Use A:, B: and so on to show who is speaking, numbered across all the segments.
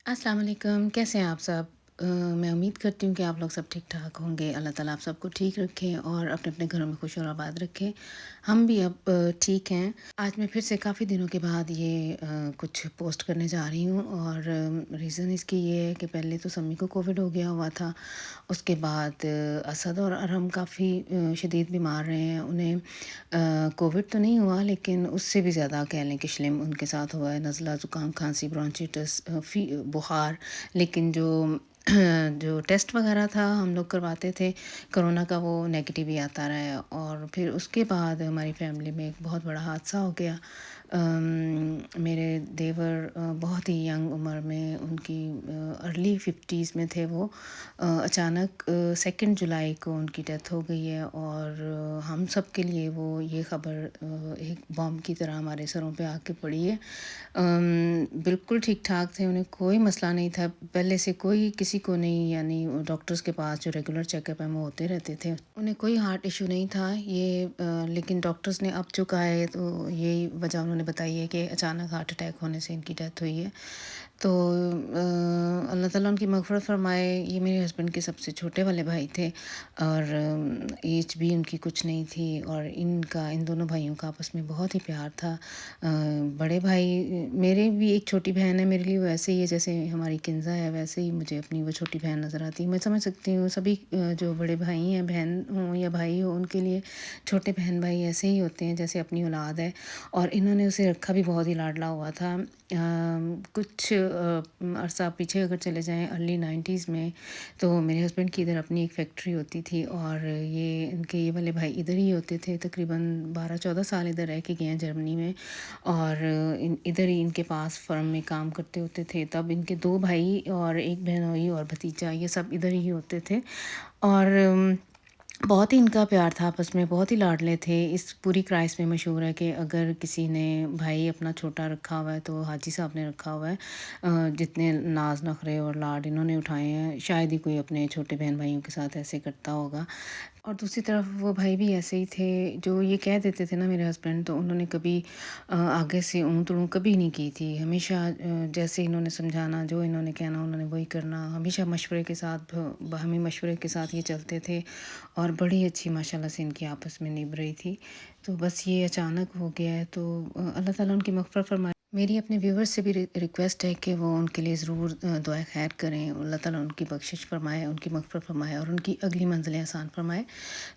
A: अस्सलाम वालेकुम, कैसे हैं आप सब? मैं उम्मीद करती हूँ कि आप लोग सब ठीक-ठाक होंगे। अल्लाह ताला आप सबको ठीक रखें और अपने-अपने घरों में खुश और आबाद रखें। हम भी अब ठीक हैं। आज मैं फिर से काफ़ी दिनों के बाद ये कुछ पोस्ट करने जा रही हूँ और रीज़न इसकी ये है कि पहले तो सम्मी को कोविड हो गया हुआ था। उसके बाद असद और अरहम काफ़ी शदीद बीमार रहे हैं। उन्हें कोविड तो नहीं हुआ लेकिन उससे भी ज़्यादा कह लें कि शिलम उनके साथ हुआ है, नज़ला, ज़ुकाम, खांसी, ब्रोंचिटिस, बुखार। लेकिन जो जो टेस्ट वगैरह था हम लोग करवाते थे कोरोना का, वो नेगेटिव ही आता रहा है। और फिर उसके बाद हमारी फैमिली में एक बहुत बड़ा हादसा हो गया। मेरे देवर बहुत ही यंग उम्र में, उनकी अर्ली 50s में थे वो। अचानक 2 जुलाई को उनकी डेथ हो गई है और हम सब के लिए वो ये ख़बर एक बॉम्ब की तरह हमारे सरों पे आके पड़ी है। बिल्कुल ठीक-ठाक थे, उन्हें कोई मसला नहीं था, पहले से कोई किसी को नहीं, यानी डॉक्टर्स के पास जो रेगुलर चेकअप है वो होते रहते थे। उन्हें कोई हार्ट इश्यू नहीं था ये, लेकिन डॉक्टर्स ने अब जो कहा है तो यही वजह उन्होंने बताई है कि अचानक हार्ट अटैक होने से इनकी डेथ हुई है। तो अल्लाह ताला उनकी मग़फ़िरत फ़रमाए। ये मेरे हस्बैंड के सबसे छोटे वाले भाई थे और ऐज भी उनकी कुछ नहीं थी और इन दोनों भाइयों का आपस में बहुत ही प्यार था। बड़े भाई, मेरे भी एक छोटी बहन है, मेरे लिए वो ऐसे ही है जैसे हमारी किंज़ा है, वैसे ही मुझे अपनी वो छोटी बहन नज़र आती है। मैं समझ सकती हूँ सभी जो बड़े भाई हैं, बहन हों या भाई हो, उनके लिए छोटे बहन भाई ऐसे ही होते हैं जैसे अपनी औलाद है। और इन्होंने उसे रखा भी बहुत ही लाडला हुआ था। कुछ अरसा पीछे अगर चले जाएँ अर्ली 90s में, तो मेरे हस्बैंड की इधर अपनी एक फैक्ट्री होती थी और ये वाले भाई इधर ही होते थे। तकरीबन 12-14 साल इधर रह के गए हैं जर्मनी में और इधर ही इनके पास फर्म में काम करते होते थे। तब इनके 2 भाई और 1 बहनोई और भतीजा, ये सब इधर ही होते थे और बहुत ही इनका प्यार था आपस में, बहुत ही लाडले थे। इस पूरी क्राइस में मशहूर है कि अगर किसी ने भाई अपना छोटा रखा हुआ है तो हाजी साहब ने रखा हुआ है। जितने नाज़ नखरे और लाड इन्होंने उठाए हैं, शायद ही कोई अपने छोटे बहन भाइयों के साथ ऐसे करता होगा। और दूसरी तरफ वो भाई भी ऐसे ही थे जो ये कह देते थे ना मेरे हस्बैंड, तो उन्होंने कभी आगे से ऊँ-तड़ूँ कभी नहीं की थी। हमेशा जैसे इन्होंने समझाना, जो इन्होंने कहना उन्होंने वही करना। हमेशा मशवरे के साथ, बाहमी मशवरे के साथ ये चलते थे और बड़ी अच्छी माशाल्लाह से इनकी आपस में निभ रही थी। तो बस ये अचानक हो गया है, तो अल्लाह ताला उनकी मग़फ़िरत फ़रमाए। मेरी अपने व्यूअर्स से भी रिक्वेस्ट है कि वो उनके लिए ज़रूर दुआए खैर करें। अल्लाह ताला उनकी बख्शिश फ़रमाए, उनकी मग़फ़िरत फ़रमाए और उनकी अगली मंज़िलें आसान फ़रमाए।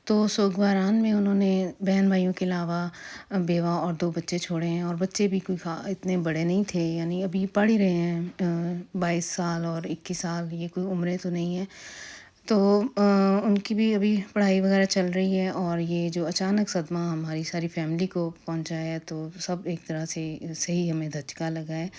A: तो सोगवारान में उन्होंने बहन भाइयों के अलावा बेवा और 2 बच्चे छोड़े हैं और बच्चे भी कोई इतने बड़े नहीं थे, यानी अभी पढ़ ही रहे हैं। 22 साल और 21 साल, ये कोई उम्रें तो नहीं है। तो उनकी भी अभी पढ़ाई वगैरह चल रही है और ये जो अचानक सदमा हमारी सारी फैमिली को पहुंचा है, तो सब एक तरह से सही हमें धचका लगा है।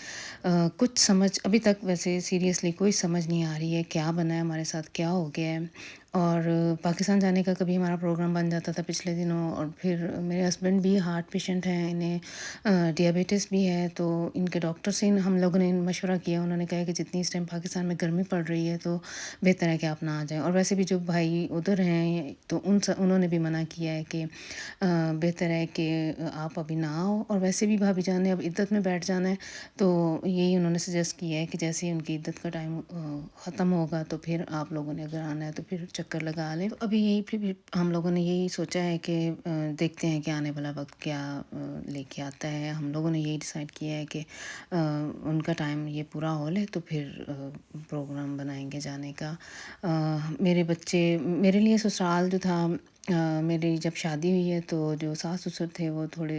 A: कुछ समझ अभी तक, वैसे सीरियसली कोई समझ नहीं आ रही है क्या बना है हमारे साथ, क्या हो गया है। और पाकिस्तान जाने का कभी हमारा प्रोग्राम बन जाता था पिछले दिनों, और फिर मेरे हस्बैंड भी हार्ट पेशेंट हैं, इन्हें डियाबिटिस भी है। तो इनके डॉक्टर से हम लोगों ने मशवरा किया, उन्होंने कहा कि जितनी इस टाइम पाकिस्तान में गर्मी पड़ रही है तो बेहतर है कि आप ना आ जाएँ। और वैसे भी जो भाई उधर हैं तो उन्होंने भी मना किया है कि बेहतर है कि आप अभी ना आओ। और वैसे भी भाभी जान ने अब इद्दत में बैठ जाना है, तो यही उन्होंने सजेस्ट किया है कि जैसे ही उनकी इद्दत का टाइम ख़त्म होगा तो फिर आप लोगों ने अगर आना है तो फिर चक्कर लगा लें। तो अभी यही फिर हम लोगों ने यही सोचा है कि देखते हैं कि आने वाला वक्त क्या लेके आता है। हम लोगों ने यही डिसाइड किया है कि उनका टाइम ये पूरा हो ले तो फिर प्रोग्राम बनाएंगे जाने का। मेरे बच्चे, मेरे लिए ससुराल जो था, मेरी जब शादी हुई है तो जो सास-ससुर थे वो थोड़े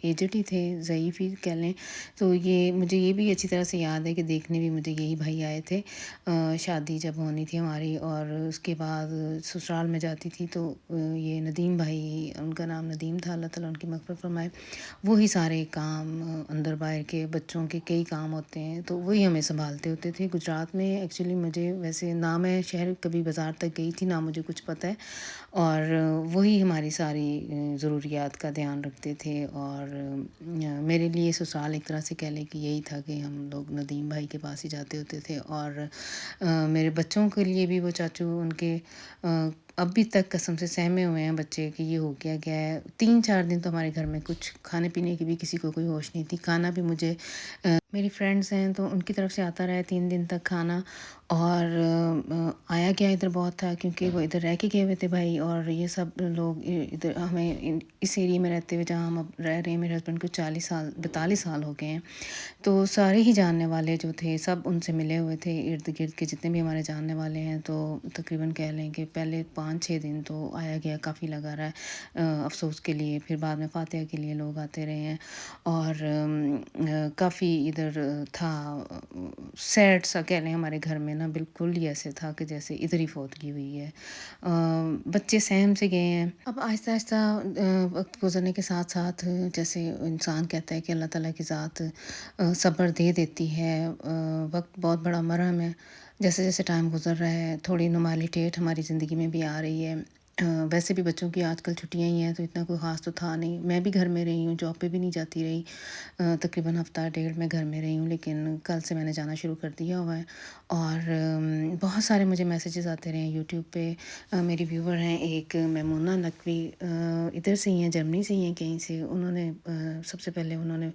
A: एज्ड ही थे, ज़ईफ़ ही कह लें। तो ये मुझे ये भी अच्छी तरह से याद है कि देखने भी मुझे यही भाई आए थे। शादी जब होनी थी हमारी और उसके बाद ससुराल में जाती थी तो ये नदीम भाई, उनका नाम नदीम था, अल्लाह ताला उनकी मग़फ़िरत फ़रमाए। वो ही सारे काम, अंदर बाहर के बच्चों के कई काम होते हैं तो वही हमें सँभालते होते थे। गुजरात में एक्चुअली मुझे, वैसे ना मैं शहर कभी बाज़ार तक गई थी, ना मुझे कुछ पता है। और वही हमारी सारी ज़रूरियात का ध्यान रखते थे। और मेरे लिए ससुराल एक तरह से कह लें कि यही था कि हम लोग नदीम भाई के पास ही जाते होते थे। और मेरे बच्चों के लिए भी वो चाचू, उनके अभी तक कसम से सहमे हुए हैं बच्चे कि ये हो क्या है। 3-4 दिन तो हमारे घर में कुछ खाने पीने की भी किसी को कोई होश नहीं थी। खाना भी मुझे मेरी फ्रेंड्स हैं तो उनकी तरफ से आता रहा है 3 दिन तक खाना। और आया गया इधर बहुत था क्योंकि वो इधर रह के गए हुए थे भाई, और ये सब लोग इधर हमें इस एरिया में रहते हुए जहाँ हम अब रह रहे हैं, मेरे हस्बैंड को 42 साल हो गए हैं। तो सारे ही जानने वाले जो थे सब उनसे मिले हुए थे, इर्द गिर्द के जितने भी हमारे जानने वाले हैं। तो तकरीबन कह लें कि पहले 5-6 दिन तो आया गया काफ़ी लगा रहा है अफ़सोस के लिए। फिर बाद में फ़ातिहा के लिए लोग आते रहे हैं, और काफ़ी इधर था सैड सा कह लें। हमारे घर में ना बिल्कुल ही ऐसे था कि जैसे इधर ही फौतगी हुई है। बच्चे सहम से गए हैं। अब आहिस्ता-आहिस्ता वक़्त गुज़रने के साथ-साथ जैसे इंसान कहता है कि अल्लाह ताला की ज़ात सब्र दे देती है। वक़्त बहुत बड़ा मरहम है। जैसे-जैसे टाइम गुज़र रहा है, थोड़ी नॉर्मैलिटी हमारी ज़िंदगी में भी आ रही है। वैसे भी बच्चों की आजकल छुट्टियाँ ही हैं तो इतना कोई ख़ास तो था नहीं। मैं भी घर में रही हूँ, जॉब पे भी नहीं जाती रही। तकरीबन हफ़्ता डेढ़ मैं घर में रही हूँ, लेकिन कल से मैंने जाना शुरू कर दिया हुआ है। और बहुत सारे मुझे मैसेजेस आते रहे हैं यूट्यूब पे। मेरी व्यूवर हैं एक मैमूना नकवी, इधर से ही हैं, जर्मनी से ही हैं कहीं से। उन्होंने सबसे पहले उन्होंने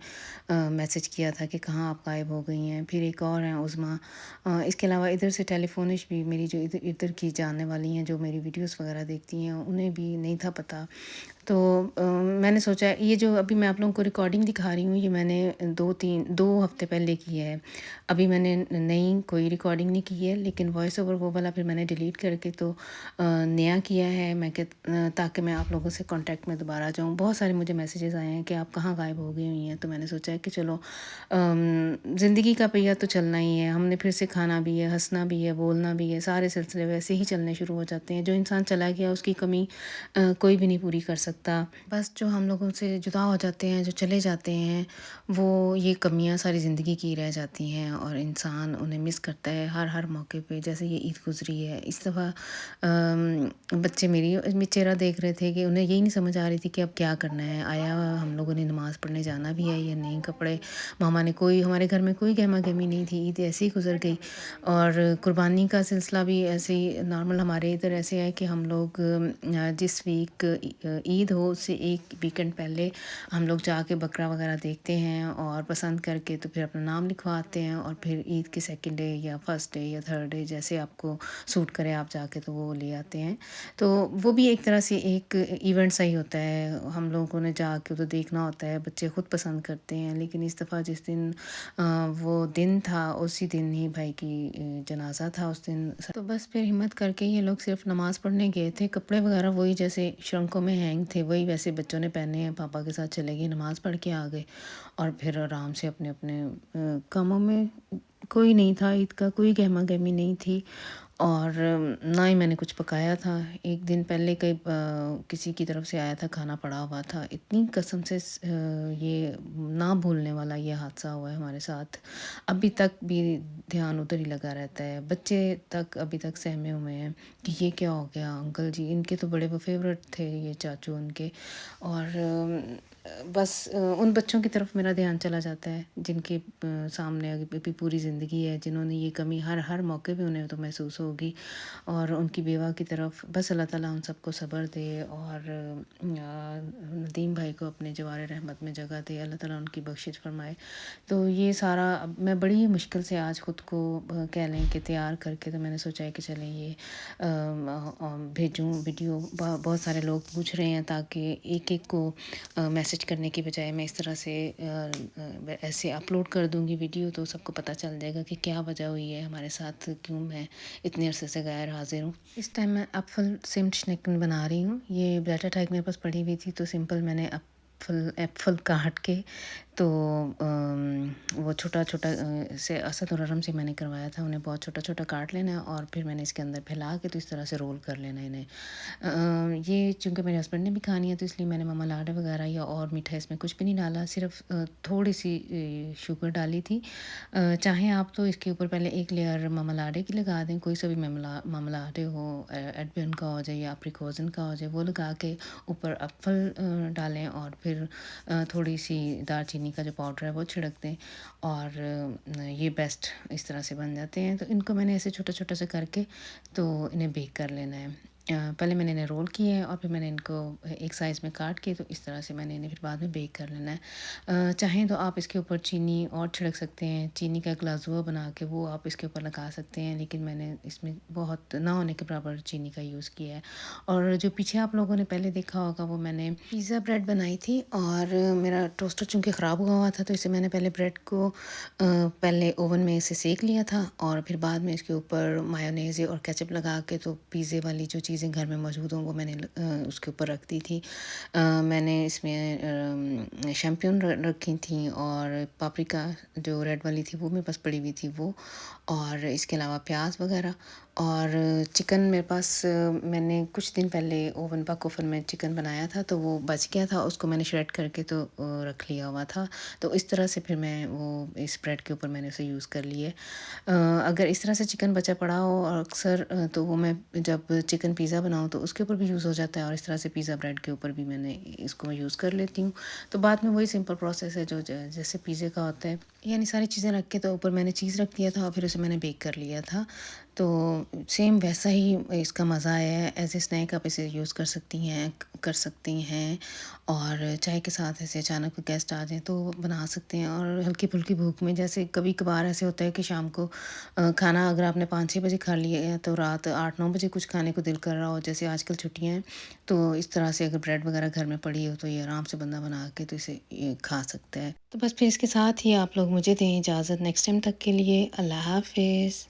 A: मैसेज किया था कि कहाँ आप गायब हो गई हैं। फिर एक और हैं उज़मा। इसके अलावा इधर से टेलीफ़ोनिश भी मेरी जो इधर इधर की जानने वाली हैं, जो मेरी वीडियोस वगैरह देखती हैं, उन्हें भी नहीं था पता। तो मैंने सोचा ये जो अभी मैं आप लोगों को रिकॉर्डिंग दिखा रही हूँ, ये मैंने 2 हफ़्ते पहले की है। अभी मैंने नई कोई रिकॉर्डिंग नहीं की है, लेकिन वॉइस ओवर वो वाला फिर मैंने डिलीट करके तो नया किया है। मैं ताकि मैं आप लोगों से कांटेक्ट में दोबारा जाऊँ। बहुत सारे मुझे मैसेजेस आए हैं कि आप कहाँ गायब हो गई हुई हैं। तो मैंने सोचा है कि चलो ज़िंदगी का पहिया तो चलना ही है। हमने फिर से खाना भी है, हँसना भी है, बोलना भी है, सारे सिलसिले वैसे ही चलने शुरू हो जाते हैं। जो इंसान चला गया उसकी कमी कोई भी नहीं पूरी कर सकता। बस जो हम लोगों से जुदा हो जाते हैं, जो चले जाते हैं, वो ये कमियाँ सारी ज़िंदगी की रह जाती हैं और इंसान उन्हें मिस करता है हर मौके पे। जैसे ये ईद गुज़री है, इस दफ़ा बच्चे मेरी चेहरा देख रहे थे कि उन्हें यही नहीं समझ आ रही थी कि अब क्या करना है। आया हम लोगों ने नमाज़ पढ़ने जाना भी है या नहीं, कपड़े मामा ने कोई हमारे घर में कोई गहमा-गहमी नहीं थी, ईद ऐसे ही गुज़र गई। और कुर्बानी का सिलसिला भी ऐसे ही नॉर्मल हमारे इधर ऐसे है कि हम लोग जिस वीक ईद हो उससे एक वीकेंड पहले हम लोग जाके बकरा वगैरह देखते हैं और पसंद करके तो फिर अपना नाम लिखवाते हैं, और फिर ईद के सेकंड डे या फर्स्ट डे या थर्ड डे जैसे आपको सूट करे आप जाके तो वो ले आते हैं। तो वो भी एक तरह से एक इवेंट सा ही होता है, हम लोगों ने जाके तो देखना होता है। बच्चे खुद पसंद करते हैं, लेकिन इस दफ़ा जिस दिन वो दिन था उसी दिन ही भाई की जनाजा था उस दिन। तो बस फिर हिम्मत करके ये लोग सिर्फ नमाज़ पढ़ने गए थे। कपड़े वगैरह वही जैसे श्रंकों में हैंग थे, वही वैसे बच्चों ने पहने हैं, पापा के साथ चले गए, नमाज़ पढ़ के आ गए और फिर आराम से अपने अपने कामों में। कोई नहीं था, ईद का कोई गहमा गहमी नहीं थी, और ना ही मैंने कुछ पकाया था। एक दिन पहले किसी की तरफ से आया था, खाना पड़ा हुआ था। इतनी कसम से ये ना भूलने वाला ये हादसा हुआ है हमारे साथ। अभी तक भी ध्यान उधर ही लगा रहता है। बच्चे तक अभी तक सहमे हुए हैं कि ये क्या हो गया अंकल जी। इनके तो बड़े वो फेवरेट थे ये चाचू उनके। और बस उन बच्चों की तरफ मेरा ध्यान चला जाता है जिनके सामने अभी पूरी ज़िंदगी है, जिन्होंने ये कमी हर मौके पे उन्हें तो महसूस होगी। और उनकी बेवा की तरफ बस अल्लाह ताला उन सबको सब्र दे, और नदीम भाई को अपने जवार रहमत में जगह दे, अल्लाह ताला उनकी बख्शिश फरमाए। तो ये सारा अब मैं बड़ी ही मुश्किल से आज ख़ुद को कह लें कि तैयार करके तो मैंने सोचा है कि चलें ये भेजूँ वीडियो। बहुत सारे लोग पूछ रहे हैं, ताकि एक को मैसेज करने की बजाय मैं इस तरह से ऐसे अपलोड कर दूँगी वीडियो, तो सबको पता चल जाएगा कि क्या वजह हुई है हमारे साथ, क्यों मैं इतने अरसे से गैर हाजिर हूँ। इस टाइम मैं एप्पल सिमट बना रही हूँ। ये ब्लैटर टाइप मेरे पास पड़ी हुई थी, तो सिंपल मैंने एप्पल काट के तो वो छोटा-छोटा से असद और अरम से मैंने करवाया था। उन्हें बहुत छोटा-छोटा काट लेना है और फिर मैंने इसके अंदर फैला के तो इस तरह से रोल कर लेना है इन्हें। ये चूँकि मेरे हस्बैंड ने भी खानी है तो इसलिए मैंने ममालाड वगैरह या और मीठा इसमें कुछ भी नहीं डाला, सिर्फ़ थोड़ी-सी शुगर डाली थी। चाहें आप तो इसके ऊपर पहले एक लेयर ममालाडे की लगा दें, कोई सा भी ममालाडे हो, एडबेन का हो जाए या अप्रिकॉज़न का हो जाए, वो लगा के ऊपर एप्पल डालें और फिर थोड़ी-सी दालचीनी का जो पाउडर है वो छिड़क दें, और ये इस तरह से बन जाते हैं। तो इनको मैंने ऐसे छोटा-छोटा सा करके तो इन्हें बेक कर लेना है। पहले मैंने इन्हें रोल किए हैं और फिर मैंने इनको एक साइज़ में काट के तो इस तरह से मैंने इन्हें फिर बाद में बेक कर लेना है। चाहें तो आप इसके ऊपर चीनी और छिड़क सकते हैं, चीनी का ग्लाज़ुआ बना के वो आप इसके ऊपर लगा सकते हैं, लेकिन मैंने इसमें बहुत ना होने के बराबर चीनी का यूज़ किया है। और जो पीछे आप लोगों ने पहले देखा होगा वो मैंने पिज़्ज़ा ब्रेड बनाई थी और मेरा टोस्टर चूँकि ख़राब हुआ था तो इसे मैंने पहले ब्रेड को पहले ओवन में इसे सेक लिया था और फिर बाद में इसके ऊपर मायोनेज़ और केचप लगा के तो पिज़्ज़े वाली जो चीज़ें घर में मौजूद हों वो मैंने उसके ऊपर रख दी थी। मैंने इसमें शैम्पियन रखी थी और पापरिका जो रेड वाली थी वो मेरे पास पड़ी हुई थी वो, और इसके अलावा प्याज वगैरह। और चिकन मेरे पास मैंने कुछ दिन पहले ओवन पक ओवन में चिकन बनाया था तो वो बच गया था, उसको मैंने श्रेड करके तो रख लिया हुआ था। तो इस तरह से फिर मैं वो इस ब्रेड के ऊपर मैंने उसे यूज़ कर लिए। अगर इस तरह से चिकन बचा पड़ा हो और अक्सर तो वो मैं जब चिकन पिज़्ज़ा बनाऊँ तो उसके ऊपर भी यूज़ हो जाता है और इस तरह से पिज़्ज़ा ब्रेड के ऊपर भी मैंने इसको मैं यूज़ कर लेती हूँ। तो बाद में वही सिंपल प्रोसेस है जो जैसे पिज़्ज़े का होता है, यानी सारी चीज़ें रख के तो ऊपर मैंने चीज़ रख दिया था और फिर उसे मैंने बेक कर लिया था। तो सेम वैसा ही इसका मज़ा आया है। एज़ ए स्नैक आप इसे यूज़ कर सकती हैं, कर सकती हैं, और चाय के साथ ऐसे अचानक कोई गेस्ट आ जाएँ तो बना सकते हैं। और हल्की-फुल्की भूख में जैसे कभी-कभार ऐसे होता है कि शाम को खाना अगर आपने 5-6 बजे खा लिया है तो रात 8-9 बजे कुछ खाने को दिल कर रहा हो, जैसे आजकल छुट्टियाँ हैं, तो इस तरह से अगर ब्रेड वगैरह घर में पड़ी हो तो ये आराम से बंदा बना के तो इसे ये खा सकता है। तो बस फिर इसके साथ ही आप लोग मुझे दें इजाज़त नेक्स्ट टाइम तक के लिए। अल्लाह हाफ़िज़।